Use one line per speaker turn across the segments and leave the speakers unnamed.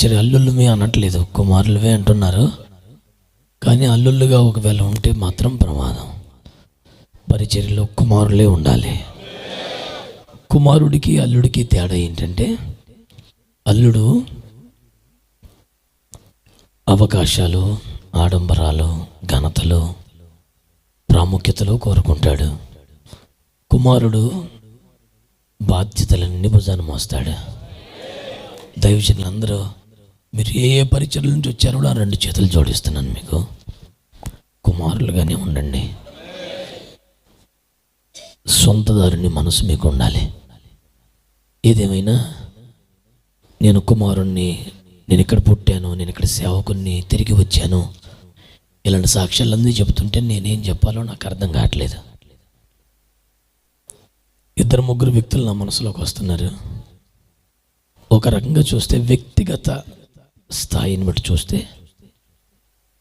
పరిచర్య అల్లుళ్ళమే అనట్లేదు, కుమారులవే అంటున్నారు. కానీ అల్లుళ్ళుగా ఒకవేళ ఉంటే మాత్రం ప్రమాదం. పరిచర్యలో కుమారులే ఉండాలి. కుమారుడికి అల్లుడికి తేడా ఏంటంటే, అల్లుడు అవకాశాలు, ఆడంబరాలు, ఘనతలు, ప్రాముఖ్యతలు కోరుకుంటాడు. కుమారుడు బాధ్యతలన్నీ భుజాన మోస్తాడు. దైవజనులందరూ మీరు ఏ పరిచర్ల నుంచి వచ్చారో ఆ 2 చేతులు జోడిస్తున్నాను, మీకు కుమారులుగానే ఉండండి. సొంతదారుని మనసు మీకు ఉండాలి. ఏదేమైనా నేను కుమారుణ్ణి, నేను ఇక్కడ పుట్టాను, నేను ఇక్కడ సేవకుని, తిరిగి వచ్చాను, ఇలాంటి సాక్ష్యాలన్నీ చెబుతుంటే నేనేం చెప్పాలో నాకు అర్థం కావట్లేదు. 2-3 వ్యక్తులు నా మనసులోకి వస్తున్నారు. ఒక రకంగా చూస్తే, వ్యక్తిగత స్థాయిని బట్టి చూస్తే,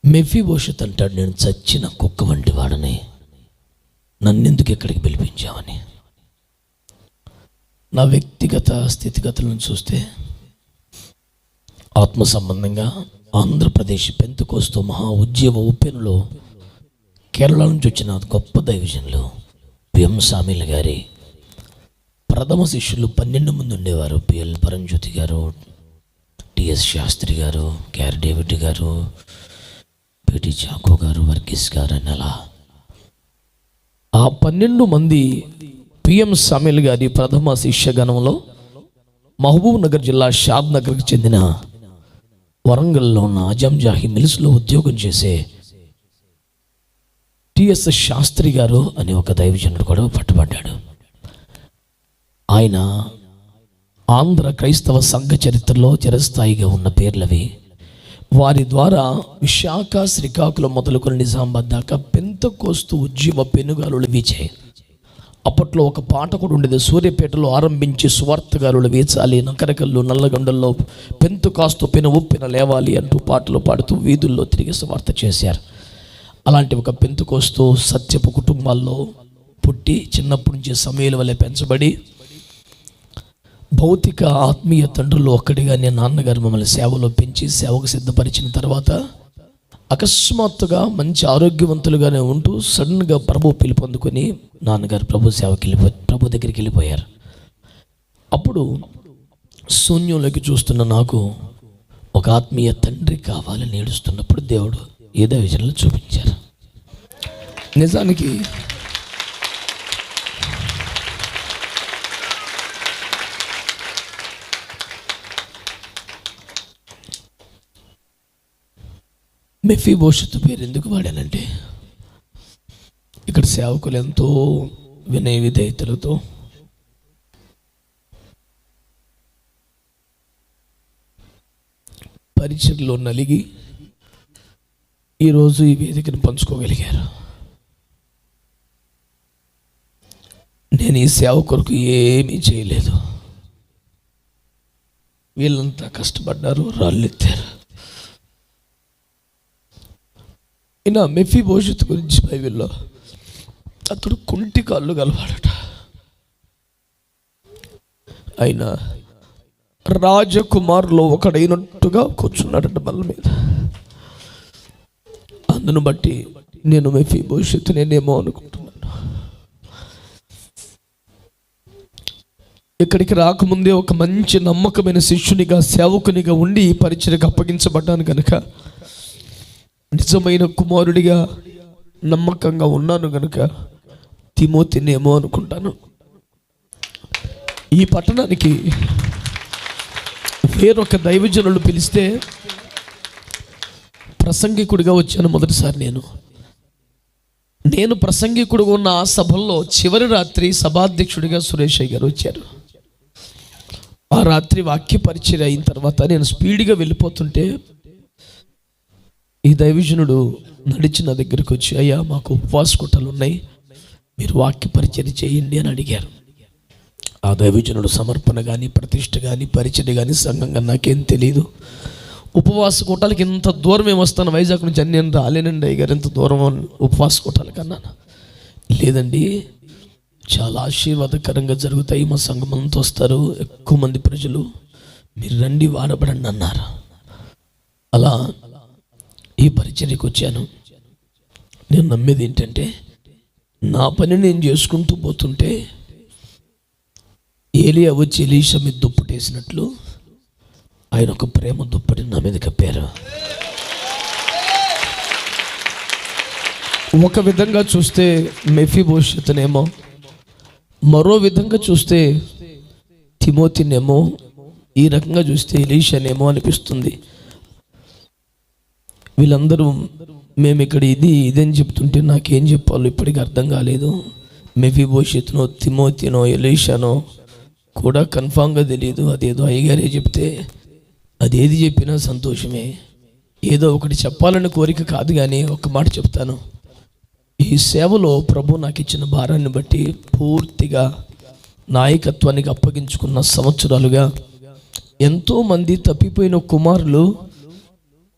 మెఫీబోషెత్ అంటాడు, నేను చచ్చిన కుక్క వంటి వాడని, నన్నెందుకు ఇక్కడికి పిలిపించావని. నా వ్యక్తిగత స్థితిగతులను చూస్తే, ఆత్మ సంబంధంగా ఆంధ్రప్రదేశ్ పెంతెకోస్తు మహా ఉద్యమ ఉప్పెనలో కేరళ నుంచి వచ్చిన గొప్ప దైవజనులు పిఎం సామీల్ గారి ప్రథమ శిష్యులు 12 మంది ఉండేవారు. పిఎల్ పరంజ్యోతి గారు, టిఎస్ శాస్త్రి గారు, కేఆర్ డేవిడ్ గారు, పిటి చాకో గారు, వర్గీస్ గారు అని అలా ఆ 12 మంది పిఎం సామీల్ గారి ప్రథమ శిష్యగణంలో మహబూబ్ నగర్ జిల్లా షాద్ నగర్కి చెందిన వరంగల్లో ఉన్న ఆజంజాహి మిల్స్లో ఉద్యోగం చేసే టిఎస్ శాస్త్రి గారు అనే ఒక దైవజనుడు కూడా పట్టుబడ్డాడు. ఆయన ఆంధ్ర క్రైస్తవ సంఘ చరిత్రలో చిరస్థాయిగా ఉన్న పేర్లవి. వారి ద్వారా విశాఖ, శ్రీకాకుళం మొదలుకొని నిజామాబాద్ దాకా పెంతెకోస్తు ఉద్యమ పెనుగాలులు వీచాయి. అప్పట్లో ఒక పాట కూడా ఉండేది, సూర్యాపేటలో ఆరంభించి సువార్తగారులు వీచాలి, నకరకల్లో నల్లగొండల్లో పెంతెకోస్తు పెను ఉప్పెన లేవాలి అంటూ పాటలు పాడుతూ వీధుల్లో తిరిగి సువార్త చేశారు. అలాంటి ఒక పెంతెకోస్తు సత్యపు కుటుంబాల్లో పుట్టి చిన్నప్పటి నుంచి సమూయేలు వలె పెంచబడి భౌతిక ఆత్మీయ తండ్రులు ఒక్కడిగా నేను నాన్నగారు మమ్మల్ని సేవలో పెంచి సేవకు సిద్ధపరిచిన తర్వాత అకస్మాత్తుగా మంచి ఆరోగ్యవంతులుగానే ఉంటూ సడన్గా ప్రభు పిలుపు అందుకొని నాన్నగారు ప్రభు దగ్గరికి వెళ్ళిపోయారు. అప్పుడు శూన్యంలోకి చూస్తున్న నాకు ఒక ఆత్మీయ తండ్రి కావాలని ఏడుస్తున్నప్పుడు దేవుడు ఏదో విజయంలో చూపించారు. నిజానికి మెఫీబోషెత్ పేరు ఎందుకు వాడానంటే, ఇక్కడ సేవకులు ఎంతో వినయ విధేయతలతో పరిచర్లో నలిగి ఈరోజు ఈ వేదికను పంచుకోగలిగారు. నేను ఈ సేవ కొరకు ఏమీ చేయలేదు, వీళ్ళంతా కష్టపడ్డారు, రాళ్ళెత్తారు. ఈయన మెఫీబోషెత్ గురించి బైబిల్లో అతడు కుంటి కాళ్ళు గలవాడట. ఆయన రాజకుమారులో ఒకడైనట్టుగా కూర్చున్నాడట బల్ల మీద. అందును బట్టి నేను మెఫీబోషెత్ నేనేమో అనుకుంటున్నాను. ఇక్కడికి రాకముందే ఒక మంచి నమ్మకమైన శిష్యునిగా, సేవకునిగా ఉండి పరిచర్యకు అప్పగించబడ్డాను కనుక, నిజమైన కుమారుడిగా నమ్మకంగా ఉన్నాను కనుక తిమోతినేమో అనుకుంటాను. ఈ పట్టణానికి వేరొక దైవజనులు పిలిస్తే ప్రసంగికుడిగా వచ్చాను మొదటిసారి. నేను ప్రసంగికుడిగా ఉన్న ఆ సభల్లో చివరి రాత్రి సభాధ్యక్షుడిగా సురేష్ గారు వచ్చారు. ఆ రాత్రి వాక్య పరిచయం అయిన తర్వాత నేను స్పీడ్గా వెళ్ళిపోతుంటే ఈ దైవజనుడు నడిచి నా దగ్గరికి వచ్చి, అయ్యా మాకు ఉపవాస కూటలు ఉన్నాయి, మీరు వాక్య పరిచర్య చేయండి అని అడిగారు. ఆ దైవజనుడు సమర్పణ కానీ, ప్రతిష్ఠ కానీ, పరిచర్య కానీ, సంఘం కానీ నాకేం తెలియదు. ఉపవాస కూటాలకి ఇంత దూరం ఏమొస్తాను, వైజాగ్ నుంచి అన్నీ రాలేనండి అయ్యగారు, ఇంత దూరం ఉపవాస కూటాలకి అన్నాను. లేదండి, చాలా ఆశీర్వాదకరంగా జరుగుతాయి, మా సంఘం అంతా వస్తారు, ఎక్కువ మంది ప్రజలు, మీరు రండి వాడబడండి అన్నారు. అలా ఈ పరిచర్యకు వచ్చాను. నేను నమ్మేది ఏంటంటే, నా పని నేను చేసుకుంటూ పోతుంటే ఏలియా వచ్చి ఎలీషా మీద దుప్పటేసినట్లు ఆయన ఒక ప్రేమ దుప్పటి నా మీద కప్పారు. ఒక విధంగా చూస్తే మెఫీబోషెతునేమో, మరో విధంగా చూస్తే తిమోతినేమో, ఈ రకంగా చూస్తే ఎలీషానేమో అనిపిస్తుంది. వీళ్ళందరూ మేము ఇక్కడ ఇదని చెప్తుంటే నాకేం చెప్పాలో ఇప్పటికీ అర్థం కాలేదు. మెఫీబోషెతునో తిమోతినో ఎలీషానో కూడా కన్ఫామ్గా తెలియదు. అదేదో అయ్యగారే చెప్తే అదేది చెప్పినా సంతోషమే. ఏదో ఒకటి చెప్పాలని కోరిక కాదు, కానీ ఒక మాట చెప్తాను. ఈ సేవలో ప్రభు నాకు ఇచ్చిన భారాన్ని బట్టి పూర్తిగా నాయకత్వానికి అప్పగించుకున్న సంవత్సరాలుగా ఎంతోమంది తప్పిపోయిన కుమారులు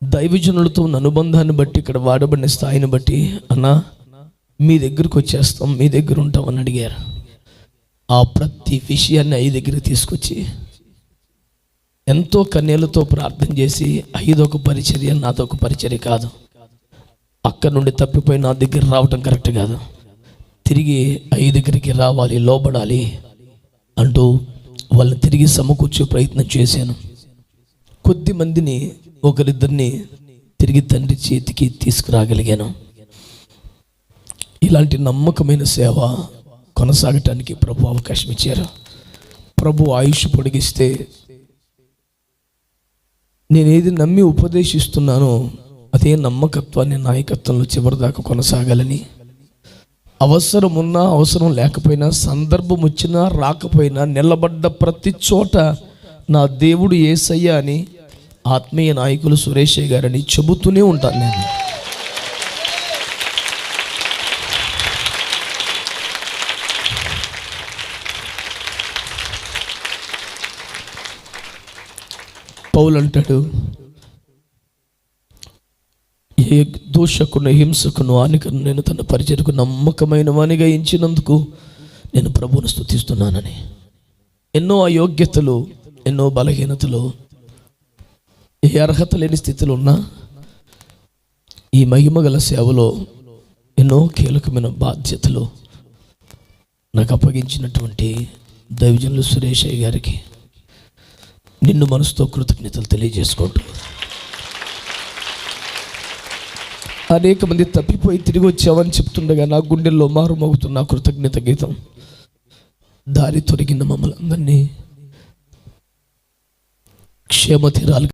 దైవజనులతో ఉన్న అనుబంధాన్ని బట్టి, ఇక్కడ వాడబడిన స్థాయిని బట్టి, అన్నా మీ దగ్గరకు వచ్చేస్తాం, మీ దగ్గర ఉంటామని అడిగారు. ఆ ప్రతి విషయాన్ని అయ్య దగ్గరికి తీసుకొచ్చి ఎంతో కన్యలతో ప్రార్థన చేసి, అయ్యదొక పరిచర్య నాదొక పరిచర్య కాదు, అక్కడ నుండి తప్పిపోయి నా దగ్గర రావటం కరెక్ట్ కాదు, తిరిగి అయ్య దగ్గరికి రావాలి, లోబడాలి అంటూ వాళ్ళని తిరిగి సమకూర్చే ప్రయత్నం చేశాను. కొద్ది మందిని, ఒకరిద్దరిని తిరిగి తండ్రి చేతికి తీసుకురాగలిగాను. ఇలాంటి నమ్మకమైన సేవ కొనసాగటానికి ప్రభు అవకాశం ఇచ్చారు. ప్రభు ఆయుష్ పొడిగిస్తే నేనేది నమ్మి ఉపదేశిస్తున్నానో అదే నమ్మకత్వాన్ని నాయకత్వంలో చివరిదాకా కొనసాగాలని, అవసరం ఉన్నా అవసరం లేకపోయినా, సందర్భం వచ్చినా రాకపోయినా, నిలబడ్డ ప్రతి చోట నా దేవుడు యేసయ్య అని ఆత్మీయ నాయకులు సురేషయ్య గారని చెబుతూనే ఉంటాను నేను. పౌలు అంటాడు, ఏ దూషకును హింసకును హానికను నేను తన పరిచర్యకు నమ్మకమైన వానిగా ఎంచినందుకు నేను ప్రభువును స్తుతిస్తున్నానని. ఎన్నో అయోగ్యతలు, ఎన్నో బలహీనతలు, ఏ అర్హత లేని స్థితిలో ఉన్నా ఈ మహిమగల సేవలో ఎన్నో కీలకమైన బాధ్యతలు నాకు అప్పగించినటువంటి దైవజనులు సురేషయ్య గారికి నిన్ను మనసుతో కృతజ్ఞతలు తెలియజేసుకుంటూ, అనేక మంది తప్పిపోయి తిరిగి వచ్చావని చెప్తుండగా నా గుండెల్లో మారుమోగుతున్న కృతజ్ఞత గీతం, దారి తొలగిన మమ్మల్ని అందరినీ క్షేమతీరాలు